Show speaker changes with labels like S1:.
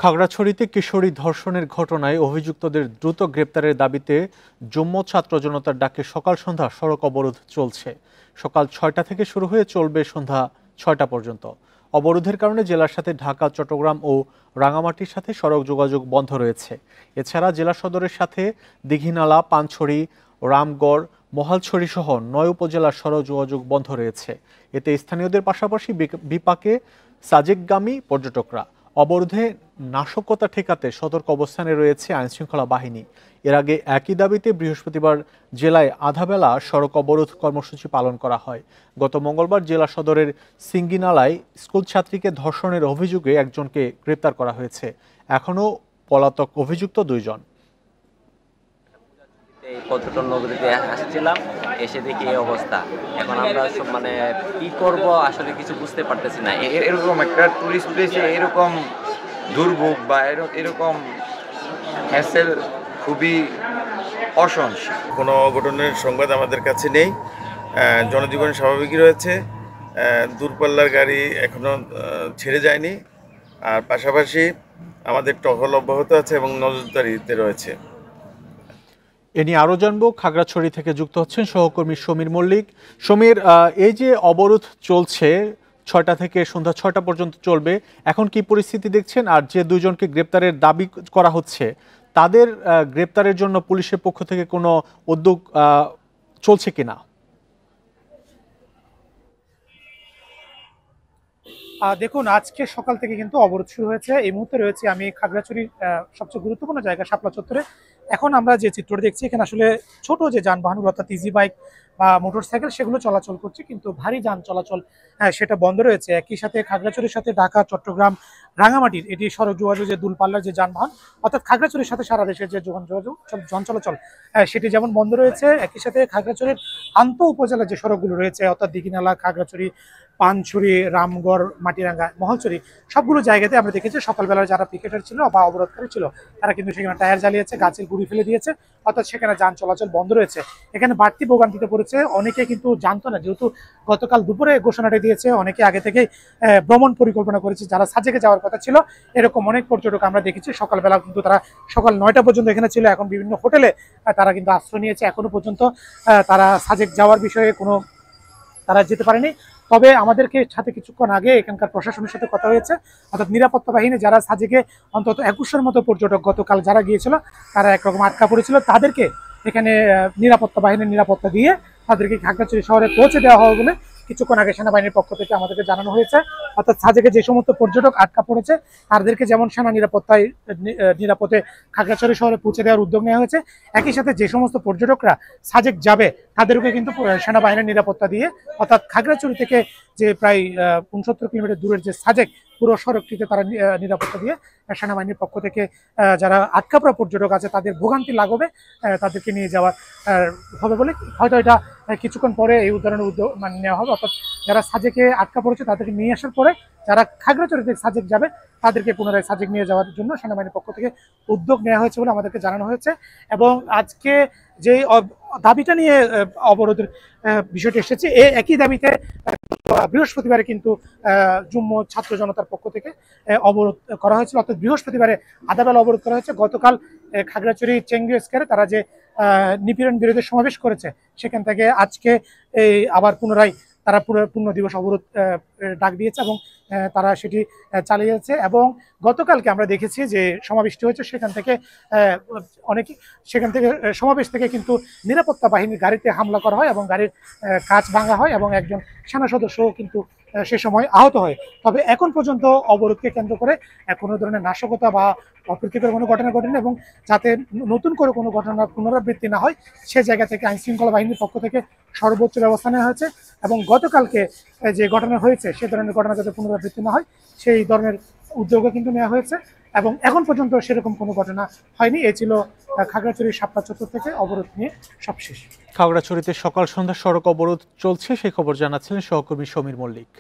S1: খাগড়াছড়িতে কিশোরী ধর্ষণের ঘটনায় অভিযুক্তদের দ্রুত গ্রেপ্তারের দাবিতে যুম্ম ছাত্র জনতার ডাকে সকাল সন্ধ্যা সড়ক অবরোধ চলছে। সকাল ৬টা থেকে শুরু হয়ে চলবে সন্ধ্যা ৬টা পর্যন্ত। অবরোধের কারণে জেলার সাথে ঢাকা, চট্টগ্রাম ও রাঙামাটির সাথে সড়ক যোগাযোগ বন্ধ রয়েছে। এছাড়া জেলা সদরের সাথে দীঘিনালা, পানছড়ি, রামগড়, মহালছড়ি সহ ৯ উপজেলার সড়ক যোগাযোগ বন্ধ রয়েছে। এতে স্থানীয়দের পাশাপাশি বিপাকে সাজেকগামী পর্যটকরা। অবরোধে নাশকতা ঠেকাতে সতর্ক অবস্থানে রয়েছে আইনশৃঙ্খলা বাহিনী। এর আগে একই দাবিতে বৃহস্পতিবার জেলায় আধাবেলা সড়ক অবরোধ কর্মসূচি পালন করা হয়। গত মঙ্গলবার জেলা সদরের সিঙ্গিনালায় স্কুল ছাত্রীকে ধর্ষণের অভিযোগে একজনকে গ্রেপ্তার করা হয়েছে। এখনও পলাতক অভিযুক্ত ২ জন।
S2: এই পর্যটন নগরীতে আসছিলাম, এসে দেখি এই অবস্থা। এখন আমরা কি করব আসলে কিছু বুঝতে পারতেছি না।
S3: এরকম একটা টুরিস্ট প্লেসে এরকম দুর্ভোগ বা এরকম হ্যাসেল খুবই অসহনশীল।
S4: কোনো অঘটনের সংবাদ আমাদের কাছে নেই। জনজীবন স্বাভাবিকই রয়েছে। দূরপাল্লার গাড়ি এখনও ছেড়ে যায়নি। আর পাশাপাশি আমাদের টহল অব্যাহত আছে এবং নজরদারিতে রয়েছে।
S1: এ নিয়ে আরও জানবো, খাগড়াছড়ি থেকে যুক্ত হচ্ছেন সহকর্মী সমীর মল্লিক। সমীর, এই যে অবরোধ চলছে ৬টা থেকে সন্ধ্যা ৬টা পর্যন্ত চলবে, এখন কি পরিস্থিতি দেখছেন? আর যে ২ জনকে গ্রেপ্তারের দাবি করা হচ্ছে, তাদের গ্রেপ্তারের জন্য পুলিশের পক্ষ থেকে কোনো উদ্যোগ চলছে কিনা?
S5: দেখুন, আজকে সকাল থেকে কিন্তু অবরোধ শুরু হয়েছে। এই মুহূর্তে রয়েছে আমি খাগড়াছড়ির সবচেয়ে গুরুত্বপূর্ণ জায়গা শাপলা চত্বরে। এখন আমরা যে চিত্রটা দেখছি, এখানে আসলে ছোট যে যানবাহন অর্থাৎ ইজি বাইক বা মোটরসাইকেল সেগুলো চলাচল করছে, কিন্তু ভারী যান চলাচল সেটা বন্ধ রয়েছে। একই সাথে খাগড়াছড়ির সাথে ঢাকা, চট্টগ্রাম, রাঙামাটির এটি সড়ক যোগাযোগ যে দূরপাল্লার যে যানবাহন অর্থাৎ খাগড়াছড়ির সাথে সারা দেশের যে যোগাযোগ জন চলাচল সেটি যেমন বন্ধ রয়েছে, একই সাথে খাগড়াছড়ির আন্ত উপজেলার যে সড়কগুলো রয়েছে অর্থাৎ দীঘিনালা, খাগড়াছড়ি, পানছড়ি, রামগড়, মাটিরাঙ্গা, মহালছড়ি সবগুলো জায়গাতে আমরা দেখেছি সকালবেলার যারা পিকেটার ছিল বা অবরোধকারী ছিল তারা কিন্তু সেখানে টায়ার জ্বালিয়েছে, গাছের গুঁড়ি ফেলে দিয়েছে, অর্থাৎ সেখানে যান চলাচল বন্ধ রয়েছে। এখানে বাড়তি ভোগান্তিতে পড়েছে অনেকে, কিন্তু জানতো না, যেহেতু গতকাল দুপুরে ঘোষণাটা দিয়েছে, অনেকে আগে থেকে ভ্রমণ পরিকল্পনা করেছে। যারা সাজেকে যাওয়ার কথা ছিল এরকম অনেক পর্যটক আমরা দেখেছি সকালবেলা কিন্তু তারা সকাল ৯টা পর্যন্ত এখানে ছিল। এখন বিভিন্ন হোটেলে তারা কিন্তু আশ্রয় নিয়েছে। এখনো পর্যন্ত তারা সাজেক যাওয়ার বিষয়ে কোনো তারা যেতে পারেনি। তবে আমাদেরকে সাথে কিছুক্ষণ আগে এখানকার প্রশাসনের সাথে কথা হয়েছে, অর্থাৎ নিরাপত্তা বাহিনী যারা সাজেকে অন্তত ২১০০-এর মতো পর্যটক গতকাল যারা গিয়েছিল তারা একরকম আটকা পড়েছিল, তাদেরকে এখানে নিরাপত্তা বাহিনীর নিরাপত্তা দিয়ে তাদেরকে খাগড়াছড়ি শহরে পৌঁছে দেওয়া হবে বলে কিছুক্ষণ আগে সেনাবাহিনীর পক্ষ থেকে আমাদেরকে জানানো হয়েছে। অর্থাৎ সাজেকে যে সমস্ত পর্যটক আটকা পড়েছে তাদেরকে যেমন সেনা নিরাপদে খাগড়াছড়ি শহরে পৌঁছে দেওয়ার উদ্যোগ নেওয়া হয়েছে, একই সাথে যে সমস্ত পর্যটকরা সাজেক যাবে তাদেরকে কিন্তু সেনাবাহিনীর নিরাপত্তা দিয়ে, অর্থাৎ খাগড়াছড়ি থেকে যে প্রায় ৬৯ কিলোমিটার দূরের যে সাজেক পুরো সড়কটিতে তারা নিরাপত্তা দিয়ে সেনাবাহিনীর পক্ষ থেকে যারা আটকা পড়া পর্যটক আছে তাদের ভোগান্তি লাগবে তাদেরকে নিয়ে যাওয়া হবে বলে হয়তো এটা কিছুক্ষণ পরে এই ধরনের উদ্যোগ নেওয়া হবে। অর্থাৎ যারা সাজেকে আটকা পড়েছে তাদেরকে নিয়ে আসার পরে যারা খাগড়াছড়ি থেকে সাজেক যাবে তাদেরকে পুনরায় সাজেক নিয়ে যাওয়ার জন্য সেনাবাহিনীর পক্ষ থেকে উদ্যোগ নেওয়া হয়েছে বলে আমাদেরকে জানানো হয়েছে। এবং আজকে যে দাবিটা নিয়ে অবরোধের বিষয়টি এসেছে, একই দাবিতে বৃহস্পতিবারে কিন্তু যুম্ম ছাত্র জনতার পক্ষ থেকে অবরোধ করা হয়েছিল, অর্থাৎ বৃহস্পতিবারে আধাবেলা অবরোধ করা হয়েছে। গতকাল খাগড়াছড়ি চেঙ্গি স্কয়ারে তারা যে নিপীড়ন বিরোধী সমাবেশ করেছে সেখান থেকে আজকে আবার পুনরায় তারা পূর্ণ দিবস অবরোধ ডাক দিয়েছে এবং তারা সেটি চালিয়ে যাচ্ছে। এবং গতকালকে আমরা দেখেছি যে সমাবেশটি হয়েছে, সেখান থেকে সমাবেশ থেকে কিন্তু নিরাপত্তা বাহিনীর গাড়িতে হামলা করা হয় এবং গাড়ির কাঁচ ভাঙা হয় এবং একজন সেনা সদস্যও কিন্তু সে সময় আহত হয়। তবে এখন পর্যন্ত অবরোধকে কেন্দ্র করে কোনো ধরনের নাশকতা বা অপ্রীতিকর কোনো ঘটনা ঘটেনি এবং যাতে নতুন করে কোনো ঘটনার পুনরাবৃত্তি না হয় সে জায়গা থেকে আইনশৃঙ্খলা বাহিনীর পক্ষ থেকে সর্বোচ্চ ব্যবস্থা নেওয়া হয়েছে। এবং গতকালকে যে ঘটনা হয়েছে সে ধরনের ঘটনা যাতে পুনরাবৃত্তি না হয় সেই ধরনের উদ্যোগও কিন্তু নেওয়া হয়েছে এবং এখন পর্যন্ত সেরকম কোনো ঘটনা হয়নি। এ ছিল খাগড়াছড়ির শাপলা চত্বর থেকে অবরোধ নিয়ে সবশেষ।
S1: খাগড়াছড়িতে সকাল সন্ধ্যা সড়ক অবরোধ চলছে, সেই খবর জানাচ্ছিলেন সহকর্মী সমীর মল্লিক।